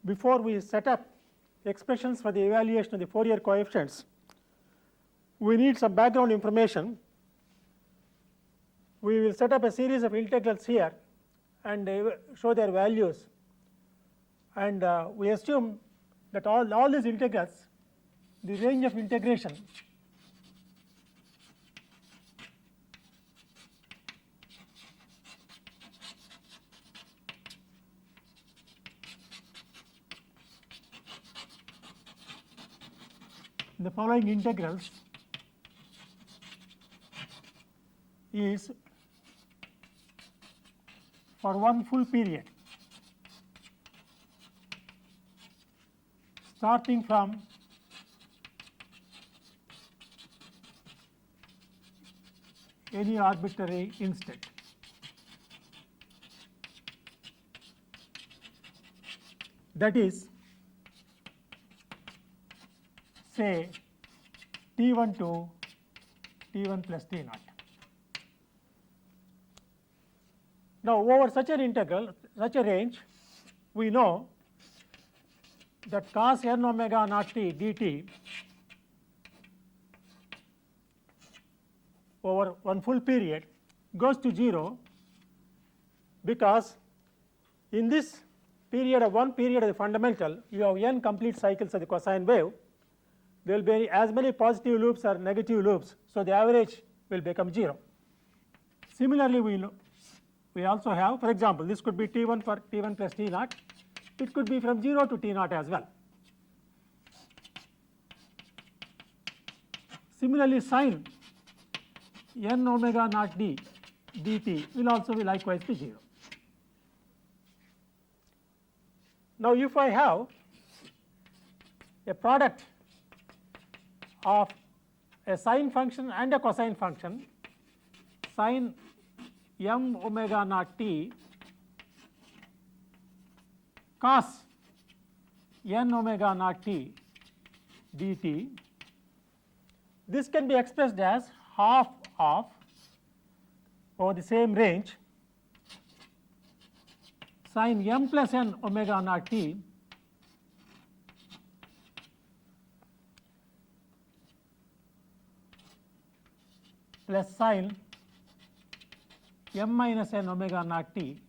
before we set up expressions for the evaluation of the Fourier coefficients, we need some background information. We will set up a series of integrals here and show their values, and we assume that all these integrals, the range of integration the following integrals is for one full period starting from any arbitrary instant. That is, say T1 to T1 plus T0. Now, over such an integral, such a range, we know that cos n omega naught t dt over one full period goes to 0, because in this period of one period of the fundamental, you have n complete cycles of the cosine wave. There will be as many positive loops or negative loops, so the average will become 0. Similarly, we also have, for example, this could be T1 for T1 plus T0. It could be from 0 to T0 as well. Similarly, sin n omega naught d dt will also be likewise be 0. Now, if I have a product of a sine function and a cosine function, sin m omega naught t cos n omega naught t dt, this can be expressed as half of over the same range sin m plus n omega naught t plus sin m minus n omega naught t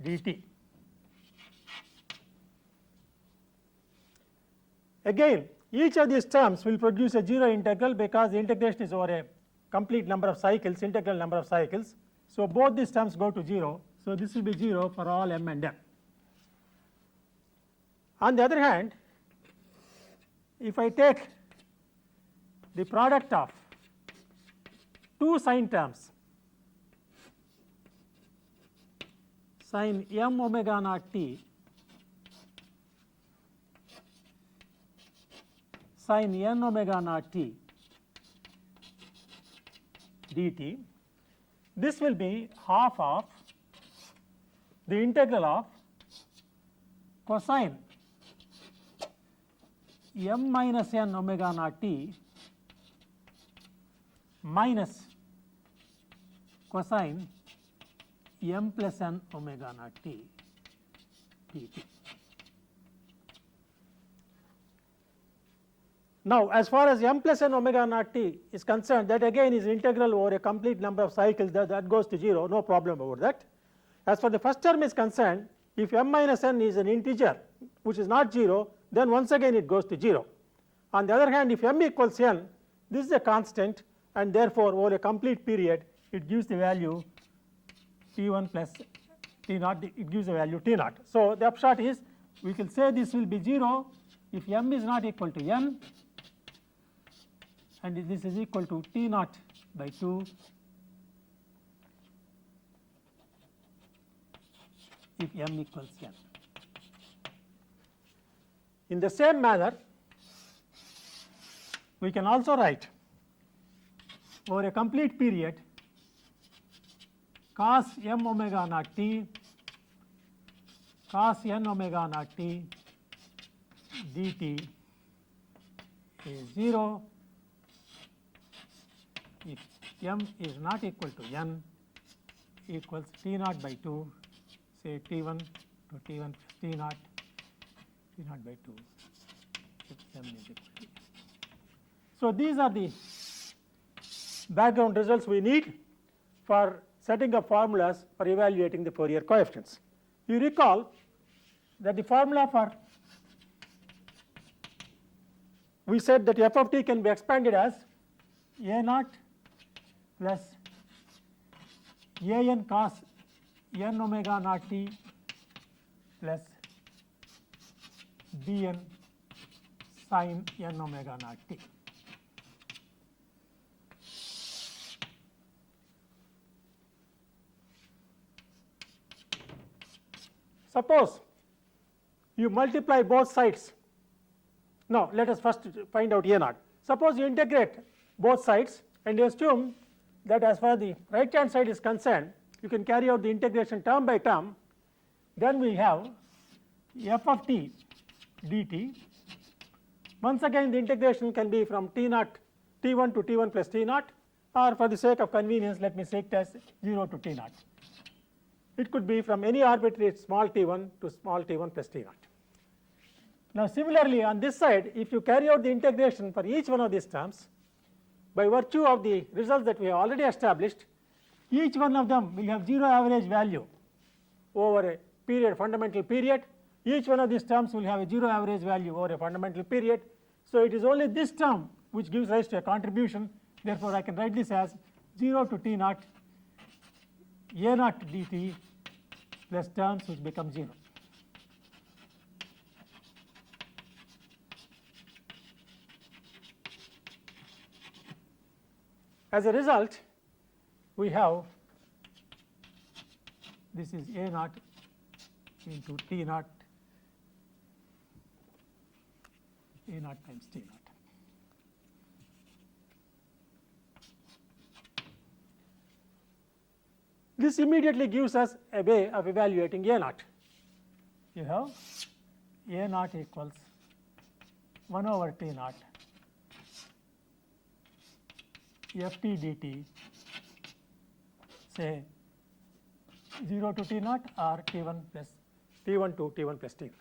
dt. Again, each of these terms will produce a 0 integral, because the integration is over a complete number of cycles, integral number of cycles. So, both these terms go to 0. So, this will be 0 for all m and n. On the other hand, if I take the product of two sine terms, sin m omega naught t sin n omega naught t dt, this will be half of the integral of cosine m minus n omega naught t minus cosine m plus n omega naught t dt. Now, as far as m plus n omega naught t is concerned, that again is integral over a complete number of cycles, that goes to 0, no problem about that. As for the first term is concerned, if m minus n is an integer which is not 0, then once again it goes to 0. On the other hand, if m equals n, this is a constant, and therefore over a complete period it gives the value T1 plus T0, it gives the value T0. So, the upshot is we can say this will be 0 if m is not equal to n, and this is equal to T0 by 2 if m equals n. In the same manner, we can also write over a complete period cos m omega naught t cos n omega naught t dt is 0 if m is not equal to n equals T0 by 2, say T1 to T1 plus T0 T naught by 2 if m is equal to. So these are the background results we need for setting up formulas for evaluating the Fourier coefficients. You recall that the formula for, we said that f of t can be expanded as a naught plus a n cos n omega naught t plus b n sin n omega naught t. Suppose you multiply both sides. Now let us first find out a naught. Suppose you integrate both sides and you assume that as far as the right hand side is concerned, you can carry out the integration term by term. Then we have f of t dt. Once again the integration can be from t naught t1 to t1 plus t naught, or for the sake of convenience let me say it as 0 to t naught. It could be from any arbitrary small t1 to small t1 plus t naught. Now similarly on this side, if you carry out the integration for each one of these terms, by virtue of the results that we have already established, each one of them will have 0 average value over a period, fundamental period. Each one of these terms will have a 0 average value over a fundamental period. So it is only this term which gives rise to a contribution. Therefore I can write this as 0 to t naught a naught dt plus terms which become 0. As a result, we have this is a naught into t naught, a naught times t naught. This immediately gives us a way of evaluating a naught. You have a naught equals 1 over t naught f t dt, say 0 to t naught or t1 plus t1 to t1 plus t naught.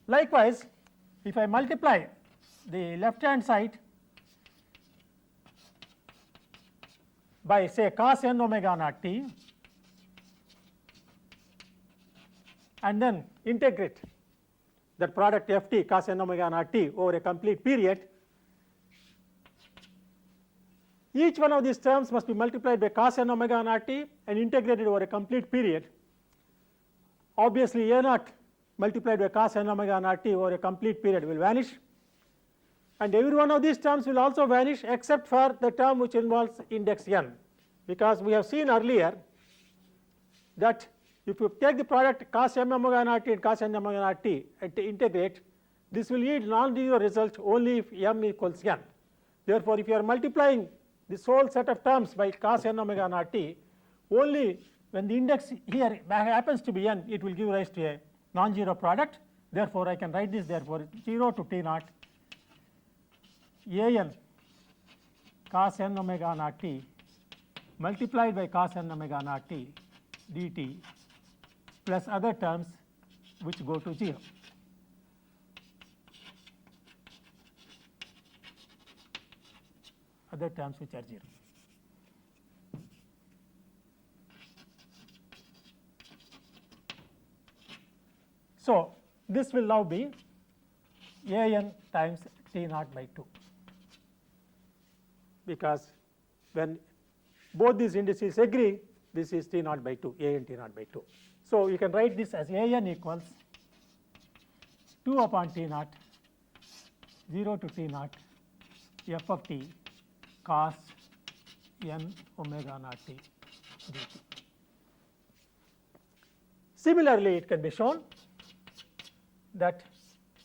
Likewise, if I multiply the left hand side by say cos n omega naught t and then integrate that product f t cos n omega naught t over a complete period, each one of these terms must be multiplied by cos n omega naught t and integrated over a complete period. Obviously a naught multiplied by cos n omega naught t over a complete period will vanish, and every one of these terms will also vanish except for the term which involves index n, because we have seen earlier that if you take the product cos m omega naught t and cos n omega naught t and integrate, this will yield non-zero result only if m equals n. Therefore if you are multiplying this whole set of terms by cos n omega naught t, only when the index here happens to be n, it will give rise to a non-zero product. Therefore I can write this, therefore 0 to t naught a n cos n omega naught t multiplied by cos n omega naught t dt plus other terms which go to 0. Other terms which are 0. So this will now be a n times t naught by 2, because when both these indices agree, this is t naught by 2, a n t naught by 2. So you can write this as a n equals 2 upon t naught 0 to t naught f of t cos n omega naught t dt. Similarly, it can be shown that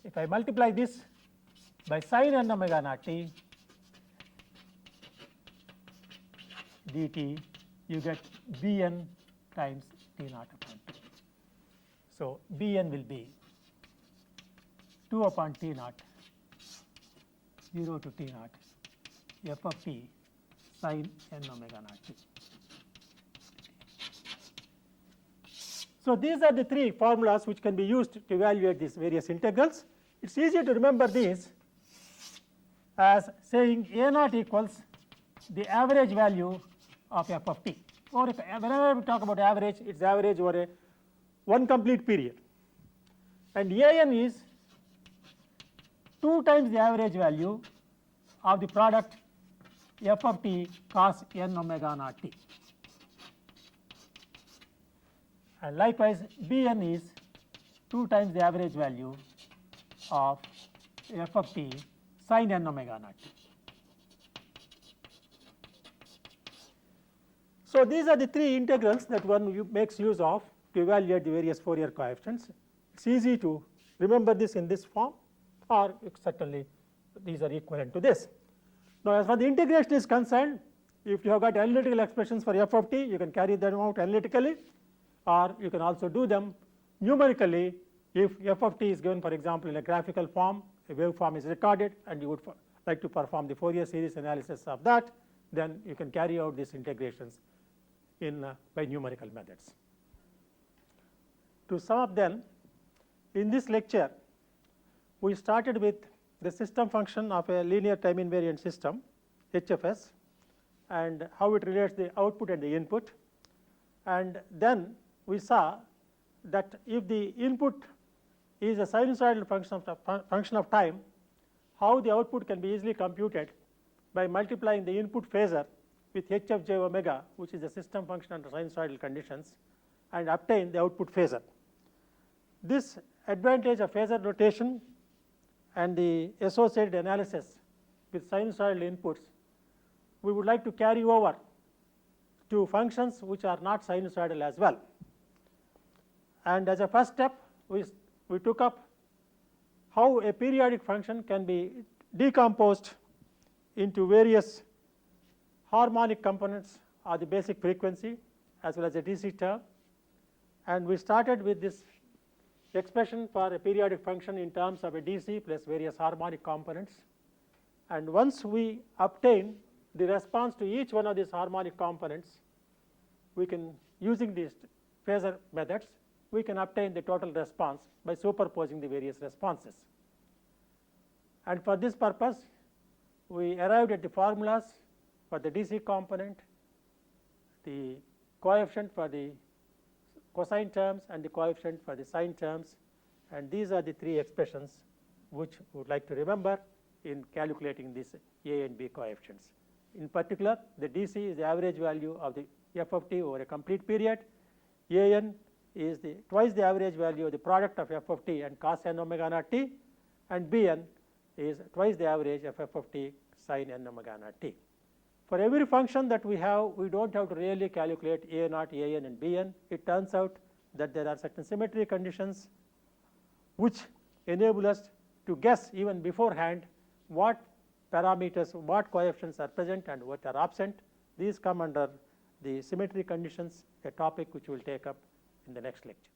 if I multiply this by sin n omega naught t dt, you get bn times t naught upon 2. So bn will be 2 upon t naught 0 to t naught f of t sin n omega naught t. So these are the three formulas which can be used to evaluate these various integrals. It's easy to remember these as saying a naught equals the average value of f of t, or whenever we talk about average, it's average over a one complete period, and an is 2 times the average value of the product f of t cos n omega naught t, and likewise bn is 2 times the average value of f of t sin n omega naught t. So these are the three integrals that one makes use of to evaluate the various Fourier coefficients. It's easy to remember this in this form, or certainly these are equivalent to this. Now as far as the integration is concerned, if you have got analytical expressions for f of t, you can carry them out analytically, or you can also do them numerically if f of t is given, for example, in a graphical form, a waveform is recorded, and you would like to perform the Fourier series analysis of that, then you can carry out these integrations by numerical methods. To sum up then, in this lecture we started with the system function of a linear time invariant system HFS and how it relates the output and the input, and then we saw that if the input is a sinusoidal function of time, how the output can be easily computed by multiplying the input phasor with h of j omega, which is the system function under sinusoidal conditions, and obtain the output phasor. This advantage of phasor notation and the associated analysis with sinusoidal inputs, we would like to carry over to functions which are not sinusoidal as well. And as a first step, we took up how a periodic function can be decomposed into various harmonic components of the basic frequency as well as a DC term, and we started with this expression for a periodic function in terms of a DC plus various harmonic components, and once we obtain the response to each one of these harmonic components, we can, using these phasor methods, we can obtain the total response by superposing the various responses. And for this purpose, we arrived at the formulas for the DC component, the coefficient for the cosine terms and the coefficient for the sine terms, and these are the three expressions which we would like to remember in calculating these A and B coefficients. In particular, the DC is the average value of the f of t over a complete period, An is twice the average value of the product of f of t and cos n omega naught t, and Bn is twice the average of f of t sin n omega naught t. For every function that we have, we don't have to really calculate A naught, An and Bn. It turns out that there are certain symmetry conditions which enable us to guess even beforehand what parameters, what coefficients are present and what are absent. These come under the symmetry conditions, a topic which we will take up in the next lecture.